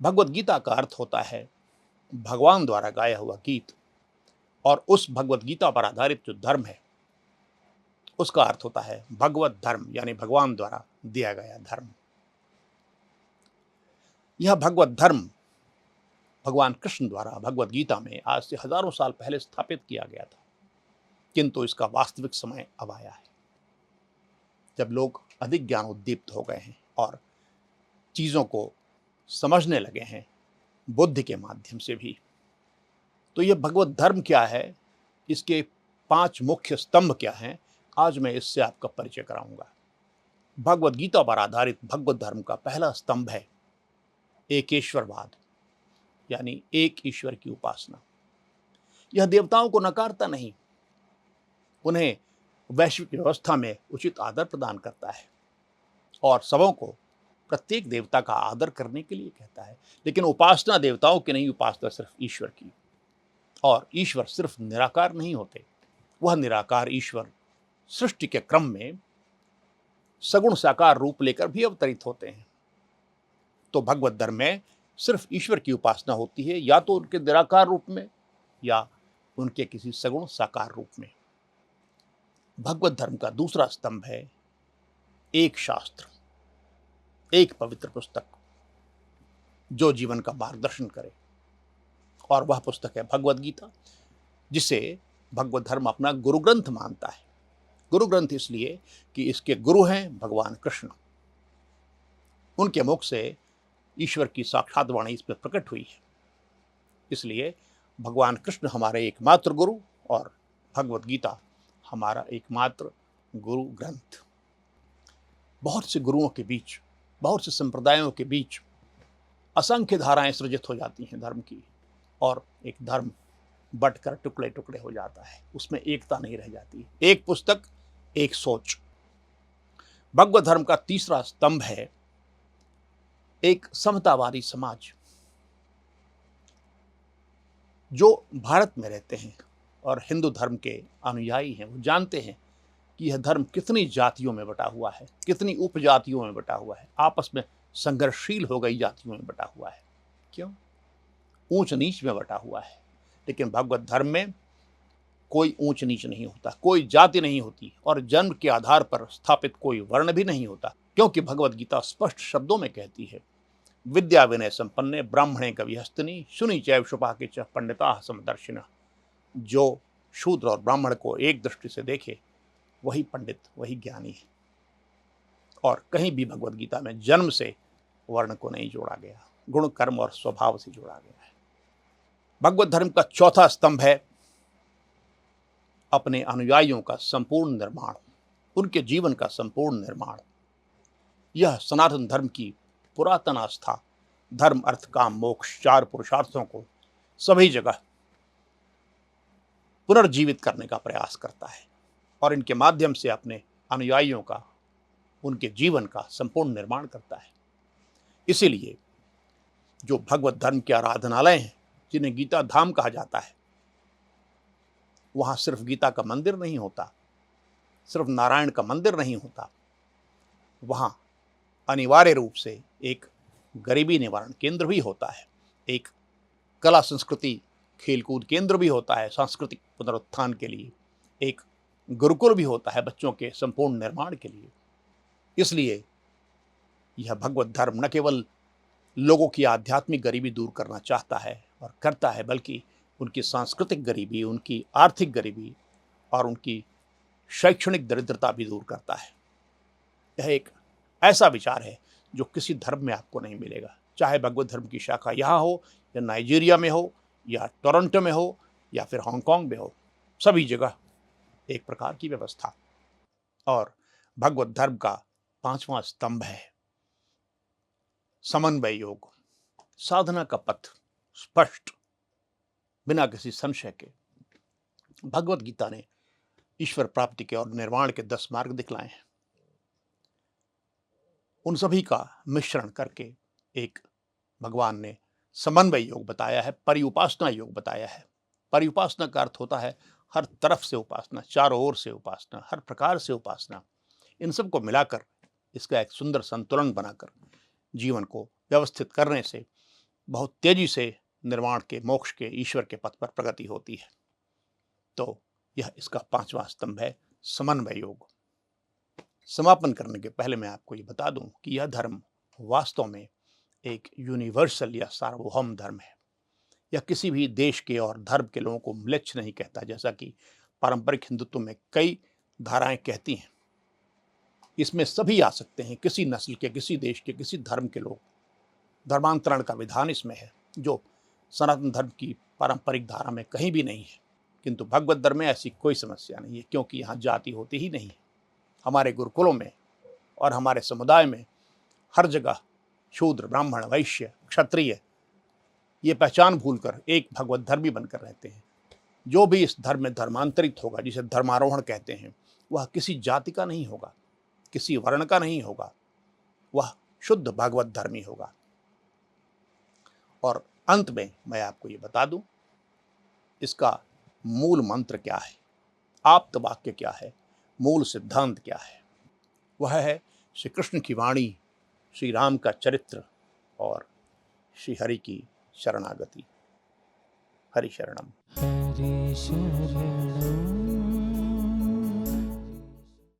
भगवत गीता का अर्थ होता है भगवान द्वारा गाया हुआ गीत, और उस भगवत गीता पर आधारित जो धर्म है उसका अर्थ होता है भगवत धर्म, यानी भगवान द्वारा दिया गया धर्म। यह भगवत धर्म भगवान कृष्ण द्वारा भगवत गीता में आज से हजारों साल पहले स्थापित किया गया था, किंतु इसका वास्तविक समय अब आया है, जब लोग अधिक ज्ञान उद्दीप्त हो गए हैं और चीजों को समझने लगे हैं बुद्धि के माध्यम से भी। तो यह भगवत धर्म क्या है, इसके 5 मुख्य स्तंभ क्या हैं, आज मैं इससे आपका परिचय कराऊंगा। भगवत गीता पर आधारित भगवत धर्म का पहला स्तंभ है एकेश्वरवाद, यानी एक ईश्वर की उपासना। यह देवताओं को नकारता नहीं, उन्हें वैश्विक व्यवस्था में उचित आदर प्रदान करता है और सबों को प्रत्येक देवता का आदर करने के लिए कहता है। लेकिन उपासना देवताओं की नहीं, उपासना सिर्फ ईश्वर की। और ईश्वर सिर्फ निराकार नहीं होते, वह निराकार ईश्वर सृष्टि के क्रम में सगुण साकार रूप लेकर भी अवतरित होते हैं। तो भगवत धर्म में सिर्फ ईश्वर की उपासना होती है, या तो उनके निराकार रूप में या उनके किसी सगुण साकार रूप में। भगवत धर्म का दूसरा स्तंभ है एक शास्त्र, एक पवित्र पुस्तक जो जीवन का मार्गदर्शन करे, और वह पुस्तक है भगवत गीता, जिसे भगवत धर्म अपना गुरु ग्रंथ मानता है। गुरु ग्रंथ इसलिए कि इसके गुरु हैं भगवान कृष्ण, उनके मुख से ईश्वर की साक्षात वाणी इसमें प्रकट हुई है, इसलिए भगवान कृष्ण हमारे एकमात्र गुरु और भगवत गीता हमारा एकमात्र गुरु ग्रंथ। बहुत से गुरुओं के बीच, बहुत से संप्रदायों के बीच असंख्य धाराएं सृजित हो जाती हैं धर्म की, और एक धर्म बंटकर टुकड़े टुकड़े हो जाता है, उसमें एकता नहीं रह जाती। एक पुस्तक, एक सोच। भगवत धर्म का तीसरा स्तंभ है एक समतावादी समाज। जो भारत में रहते हैं और हिंदू धर्म के अनुयायी हैं, वो जानते हैं कि यह धर्म कितनी जातियों में बटा हुआ है, कितनी उपजातियों में बटा हुआ है, आपस में संघर्षशील हो गई जातियों में बटा हुआ है। क्यों? ऊंच नीच में बटा हुआ है। लेकिन भगवत धर्म में कोई ऊंच नीच नहीं होता, कोई जाति नहीं होती, और जन्म के आधार पर स्थापित कोई वर्ण भी नहीं होता, क्योंकि भगवत गीता स्पष्ट शब्दों में कहती है विद्या विनय संपन्ने ब्राह्मणे कविहस्तिनी शुनि चैव शुपा के च पंडिता समदर्शिना। जो शूद्र और ब्राह्मण को एक दृष्टि से देखे वही पंडित, वही ज्ञानी है। और कहीं भी भगवत गीता में जन्म से वर्ण को नहीं जोड़ा गया, गुण कर्म और स्वभाव से जोड़ा गया है। भगवत धर्म का चौथा स्तंभ है अपने अनुयायियों का संपूर्ण निर्माण, उनके जीवन का संपूर्ण निर्माण। यह सनातन धर्म की पुरातन आस्था धर्म अर्थ काम मोक्ष 4 पुरुषार्थों को सभी जगह पुनर्जीवित करने का प्रयास करता है, और इनके माध्यम से अपने अनुयायियों का, उनके जीवन का संपूर्ण निर्माण करता है। इसीलिए जो भगवत धर्म के आराधनालय हैं, जिन्हें गीता धाम कहा जाता है, वहां सिर्फ गीता का मंदिर नहीं होता, सिर्फ नारायण का मंदिर नहीं होता, वहां अनिवार्य रूप से एक गरीबी निवारण केंद्र भी होता है, एक कला संस्कृति खेलकूद केंद्र भी होता है सांस्कृतिक पुनरुत्थान के लिए, एक गुरुकुल भी होता है बच्चों के संपूर्ण निर्माण के लिए। इसलिए यह भगवत धर्म न केवल लोगों की आध्यात्मिक गरीबी दूर करना चाहता है और करता है, बल्कि उनकी सांस्कृतिक गरीबी, उनकी आर्थिक गरीबी और उनकी शैक्षणिक दरिद्रता भी दूर करता है। यह एक ऐसा विचार है जो किसी धर्म में आपको नहीं मिलेगा, चाहे भगवत धर्म की शाखा यहाँ हो या नाइजीरिया में हो या टोरंटो में हो या फिर हांगकांग में हो, सभी जगह एक प्रकार की व्यवस्था। और भगवत धर्म का 5वां स्तंभ है समन्वय योग, साधना का पथ स्पष्ट, बिना किसी संशय के। भगवत गीता ने ईश्वर प्राप्ति के और निर्वाण के 10 मार्ग दिखलाए हैं। उन सभी का मिश्रण करके एक भगवान ने समन्वय योग बताया है, परिउपासना योग बताया है। परिउपासना का अर्थ होता है हर तरफ से उपासना, चारों ओर से उपासना, हर प्रकार से उपासना। इन सबको मिलाकर इसका एक सुंदर संतुलन बनाकर जीवन को व्यवस्थित करने से बहुत तेजी से निर्वाण के, मोक्ष के, ईश्वर के पथ पर प्रगति होती है। तो यह इसका 5वां स्तंभ है, समन्वय योग। समापन करने के पहले मैं आपको ये बता दूं कि यह धर्म वास्तव में एक यूनिवर्सल या सार्वभौम धर्म है। यह किसी भी देश के और धर्म के लोगों को म्लेच्छ नहीं कहता, जैसा कि पारंपरिक हिंदुत्व में कई धाराएं कहती हैं। इसमें सभी आ सकते हैं, किसी नस्ल के, किसी देश के, किसी धर्म के लोग। धर्मांतरण का विधान इसमें है, जो सनातन धर्म की पारंपरिक धारा में कहीं भी नहीं है। किंतु भगवत धर्म में ऐसी कोई समस्या नहीं है, क्योंकि यहाँ जाति होती ही नहीं है। हमारे गुरुकुलों में और हमारे समुदाय में हर जगह शूद्र, ब्राह्मण, वैश्य, क्षत्रिय ये पहचान भूलकर एक भगवत धर्मी बनकर रहते हैं। जो भी इस धर्म में धर्मांतरित होगा, जिसे धर्मारोहण कहते हैं, वह किसी जाति का नहीं होगा, किसी वर्ण का नहीं होगा, वह शुद्ध भगवत धर्मी होगा। और अंत में मैं आपको ये बता दूं, इसका मूल मंत्र क्या है, आप्त वाक्य क्या है, मूल सिद्धांत क्या है। वह है श्री कृष्ण की वाणी, श्री राम का चरित्र और श्री हरि की शरणागति। हरि शरणम। हरि शरणं